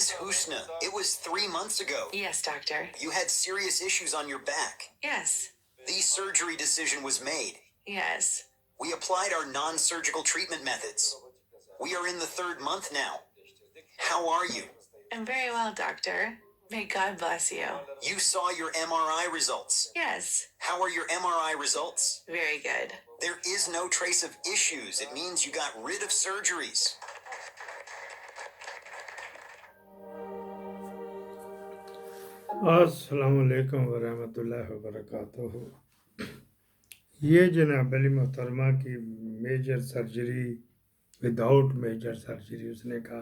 Miss Husna, it was 3 months ago. Yes, doctor. You had serious issues on your back. Yes. The surgery decision was made. Yes. We applied our non-surgical treatment methods. We are in the 3rd month now. How are you? I'm very well, doctor. May God bless you. You saw your MRI results. Yes. How are your MRI results? Very good. There is no trace of issues. It means you got rid of surgeries. अस्सलामु अलैकुम वरहमतुल्लाहि वबरकातुहू। ये जनाब अली मोहतरमा की major surgery without major surgery उसने कहा।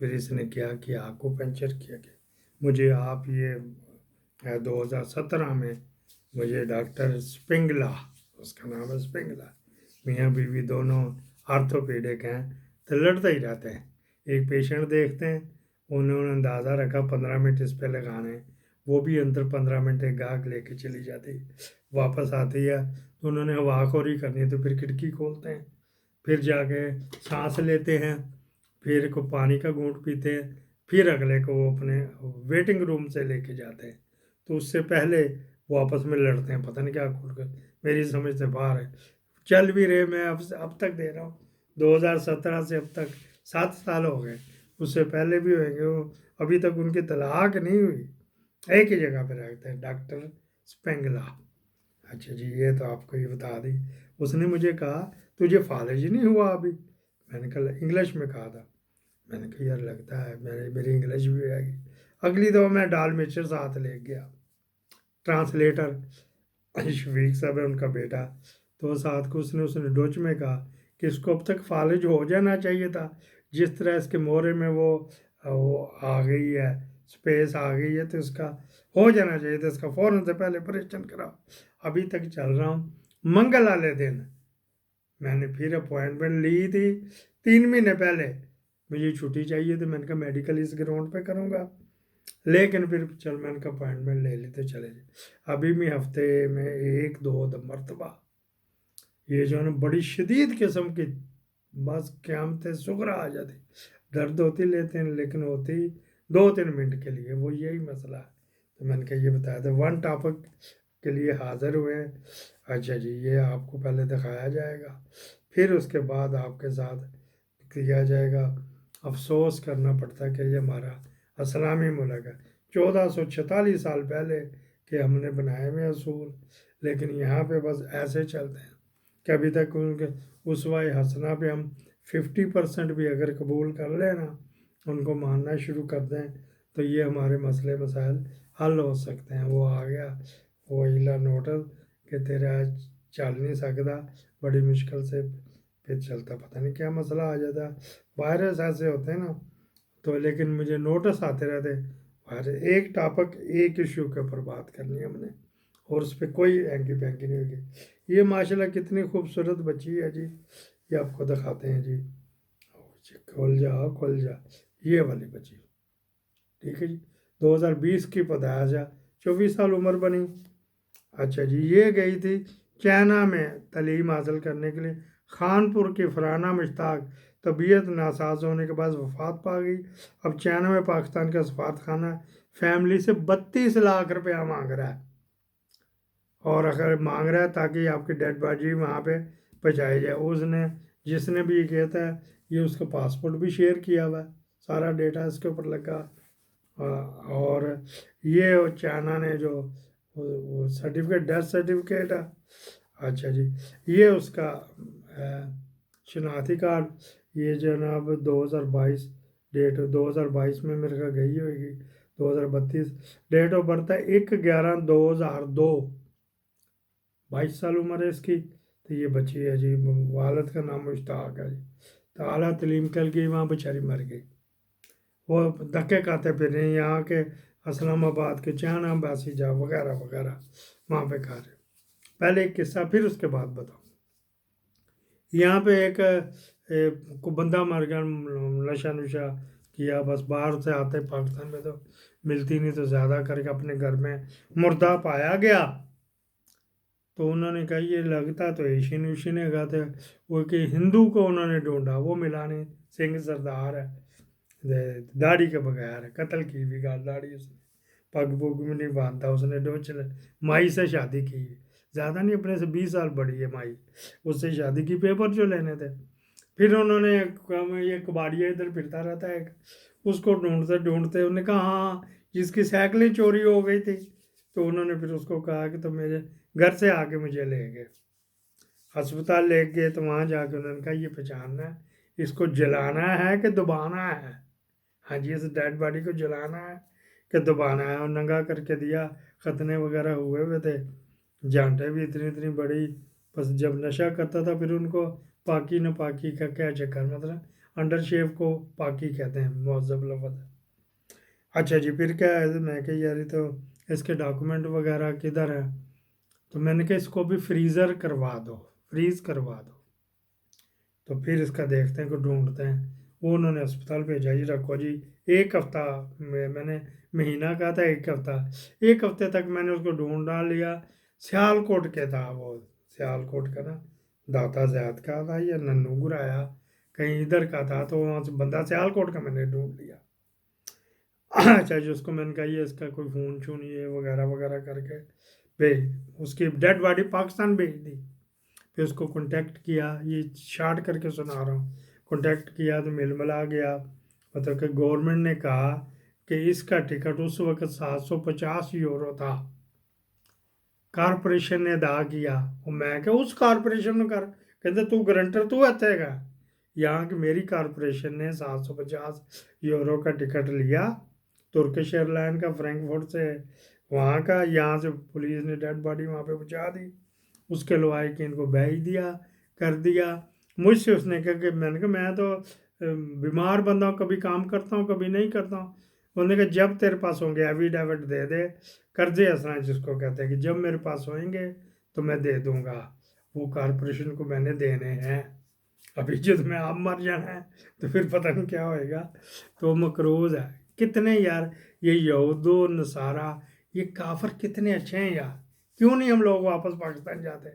फिर इसने क्या किया, आकुपंचर किया गया। मुझे आप ये 2017 में मुझे डॉक्टर स्पिंगला, उसका नाम है स्पिंगला, मियाँ बीवी दोनों आर्थोपेडिक हैं, तो लड़ते ही रहते हैं। एक पेशेंट देखते हैं, उन्होंने अंदाज़ा रखा 15 मिनट इस पे लगाने, वो भी अंदर 15 मिनट एक गाहक लेके चली जाती, वापस आती है तो उन्होंने हवाखोरी करनी, तो फिर खिड़की खोलते हैं, फिर जाके सांस लेते हैं, फिर को पानी का घूंट पीते हैं, फिर अगले को वो अपने वेटिंग रूम से लेके जाते हैं। तो उससे पहले वो आपस में लड़ते हैं, पता नहीं क्या खोल कर, मेरी समझ से बाहर है। चल भी रहे, मैं अब तक दे रहा हूँ 2017 से अब तक 7 साल हो गए, उससे पहले भी होंगे, वो अभी तक उनकी तलाक नहीं हुई। एक ही जगह पे रखते हैं, डॉक्टर स्पेंगला। अच्छा जी, ये तो आपको ये बता दी। उसने मुझे कहा तुझे फालिज नहीं हुआ अभी? मैंने कहा इंग्लिश में कहा था। मैंने कहा यार लगता है मेरी इंग्लिश भी आएगी। अगली दफ़ा मैं डाल मिक्सचर साथ ले गया, ट्रांसलेटर शफीक साहब है उनका बेटा, तो साथ को उसने डोच में कहा कि इसको अब तक फालिज हो जाना चाहिए था, जिस तरह इसके मोहरे में वो आ गई है, स्पेस आ गई है, तो इसका हो जाना चाहिए था, इसका फ़ौरन से पहले ऑपरेशन कराओ। अभी तक चल रहा हूँ। मंगल वाले दिन मैंने फिर अपॉइंटमेंट ली थी, 3 महीने पहले मुझे छुट्टी चाहिए थी। मैंने कहा मेडिकल इस ग्राउंड पे करूँगा, लेकिन फिर चल मैंने कहा अपॉइंटमेंट ले ली तो चले जाए। अभी मैं हफ्ते में 1-2 मरतबा ये जो है ना बड़ी शदीद किस्म की बस क़यामत सुगरा आ जाती, दर्द होती लेते हैं, लेकिन होती 2-3 मिनट के लिए, वो यही मसला है। तो मैंने कहा ये बताया था, 1 टॉपिक के लिए हाज़िर हुए हैं। अच्छा जी, ये आपको पहले दिखाया जाएगा, फिर उसके बाद आपके साथ किया जाएगा। अफसोस करना पड़ता है कि ये हमारा इस्लामी मुल्क है, 1446 साल पहले के हमने बनाए हुए असूल, लेकिन यहाँ पे बस ऐसे चलते हैं कि अभी तक उनके उसवाए हसना पे हम 50% भी अगर कबूल कर लेना, उनको मानना शुरू कर दें, तो ये हमारे मसले मसाइल हल हो सकते हैं। वो आ गया वो इला नोटिस कि तेरा चल नहीं सकता, बड़ी मुश्किल से फिर चलता, पता नहीं क्या मसला आ जाता। वायरस ऐसे होते हैं ना, तो लेकिन मुझे नोटिस आते रहते वायरस। एक टॉपिक एक इशू के ऊपर बात करनी है हमने, और उस पर कोई एंकी पैंकी नहीं होगी। ये माशाल्लाह कितनी खूबसूरत बच्ची है जी, ये आपको दिखाते हैं जी। खोल जा ये वाली बच्ची, ठीक है जी, 2020 की पैदाइश है, 24 साल उम्र बनी। अच्छा जी, ये गई थी चाइना में तालीम हासिल करने के लिए। खानपुर की फराना मुश्ताक तबीयत नासाज होने के बाद वफात पा गई। अब चाइना में पाकिस्तान का सफारत खाना फैमिली से 32 लाख रुपया मांग रहा है, और अगर मांग रहा है ताकि आपकी डेड बॉडी वहाँ पे पहुँचाई जाए। उसने जिसने भी ये कहता है, ये उसका पासपोर्ट भी शेयर किया हुआ है, सारा डेटा इसके ऊपर लगा। और ये चाइना ने जो सर्टिफिकेट, डेथ सर्टिफिकेट है, अच्छा जी, ये उसका शनाख्ती कार्ड, ये जनाब 2022 डेट, 2022 में मेरे का गई होगी, 2032 डेट ऑफ बर्थ है, 1/11/2002, 22 साल उम्र है इसकी। तो ये बच्ची है जी, वालद का नाम मुश्ताक है जी, तो आला तलीम कल की वहाँ बेचारी मर गई। वो धक्के खाते फिर रहे यहाँ के इस्लामाबाद के चाइना एम्बेसी जा वगैरह वगैरह वहाँ पे खा रहे। पहले एक किस्सा, फिर उसके बाद बताऊँ। यहाँ पे एक को बंदा मर गया, नशा नुशा किया, बस बाहर से आते पाकिस्तान में तो मिलती नहीं, तो ज़्यादा करके अपने घर में मुर्दा पाया गया। तो उन्होंने कहा ये लगता तो एशियन उशियन है, वो कि हिंदू को उन्होंने ढूंढा, वो मिला नहीं, सिंह सरदार है, داڑھی کے بغیر قتل کی بھی گال داڑھی اس نے پگ پگ میں نہیں باندھتا اس نے ڈوچ مائی سے شادی کی زیادہ نہیں اپنے سے 20 سال بڑی ہے مائی اس سے شادی کی پیپر جو لینے تھے پھر انہوں نے یہ کباڑیا ادھر پھرتا رہتا ہے اس کو ڈھونڈتے ڈھونڈتے انہوں نے کہا ہاں جس کی سائیکلیں چوری ہو گئی تھی تو انہوں نے پھر اس کو کہا کہ تم میرے گھر سے آ کے مجھے لے گئے ہسپتال لے گئے تو وہاں جا کے انہوں نے کہا یہ پہچاننا ہے اس کو جلانا ہے کہ دبانا ہے ہاں جی اس ڈیڈ باڈی کو جلانا ہے کہ دبانا ہے اور ننگا کر کے دیا ختنے وغیرہ ہوئے ہوئے تھے جانٹیں بھی اتنی بڑی بس جب نشہ کرتا تھا پھر ان کو پاکی نہ پاکی کا کیا چکر مطلب انڈر شیف کو پاکی کہتے ہیں مہذب لفظ ہے اچھا جی پھر کیا ہے میں کہ یار تو اس کے ڈاکومنٹ وغیرہ کدھر ہیں تو میں نے کہا اس کو بھی فریز کروا دو تو پھر اس کا دیکھتے ہیں کہ ڈھونڈتے ہیں وہ انہوں نے اسپتال بھیجا جی رکھو جی ایک ہفتہ میں نے مہینہ کہا تھا ایک ہفتے تک میں نے اس کو ڈھونڈا لیا سیال کوٹ کے تھا وہ سیال کوٹ کا نا داتا زیاد کا تھا یا ننو گرایا کہیں ادھر کا تھا تو وہاں سے بندہ سیال کوٹ کا میں نے ڈھونڈ لیا اچھا جی اس کو میں نے کہا یہ اس کا کوئی فون چون یہ وغیرہ وغیرہ کر کے بھیج اس کی ڈیڈ باڈی پاکستان بھیج دی پھر اس کو کانٹیکٹ کیا یہ شارٹ کر کے سنا رہا ہوں کانٹیکٹ کیا تو مل ملا گیا مطلب کہ گورنمنٹ نے کہا کہ اس کا ٹکٹ اس وقت 750 یورو تھا کارپوریشن نے ادا کیا اور میں کہ اس کارپوریشن نے کہتے تو گرنٹر تو آتے گا یہاں کی میری کارپوریشن نے 750 یورو کا ٹکٹ لیا ترکش ایئر لائن کا فرینکفرٹ سے وہاں کا یہاں سے پولیس نے ڈیڈ باڈی وہاں پہ پہنچا دی اس کے لوائے کہ ان کو بھیج دیا کر دیا مجھ سے اس نے کہا کہ میں نے کہا میں تو بیمار بندہ ہوں کبھی کام کرتا ہوں کبھی نہیں کرتا ہوں انہوں نے کہا جب تیرے پاس ہوں گے ایویڈیوٹ دے دے قرضے اثنا جس کو کہتے ہیں کہ جب میرے پاس ہوئیں گے تو میں دے دوں گا وہ کارپوریشن کو میں نے دینے ہیں ابھی جب میں آپ مر جانا ہے تو پھر پتہ نہیں کیا ہوئے گا تو مقروض ہے کتنے یار یہ یہود و نصارہ یہ کافر کتنے اچھے ہیں یار کیوں نہیں ہم لوگ واپس پاکستان جاتے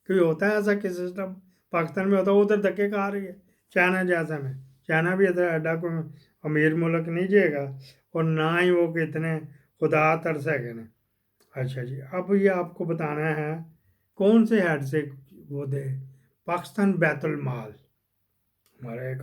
کوئی ہوتا ہے ایسا کہ سسٹم پاکستان میں ہوتا ہے ادھر دھکے کھا رہی ہے چائنا جیسا میں چائنا بھی ادھر ایڈا کوئی امیر ملک نہیں جائے گا اور نہ ہی وہ کہ اتنے خدا ترسے گے نا اچھا جی اب یہ آپ کو بتانا ہے کون سے ہیڈ سے وہ دے پاکستان بیت المال ہمارے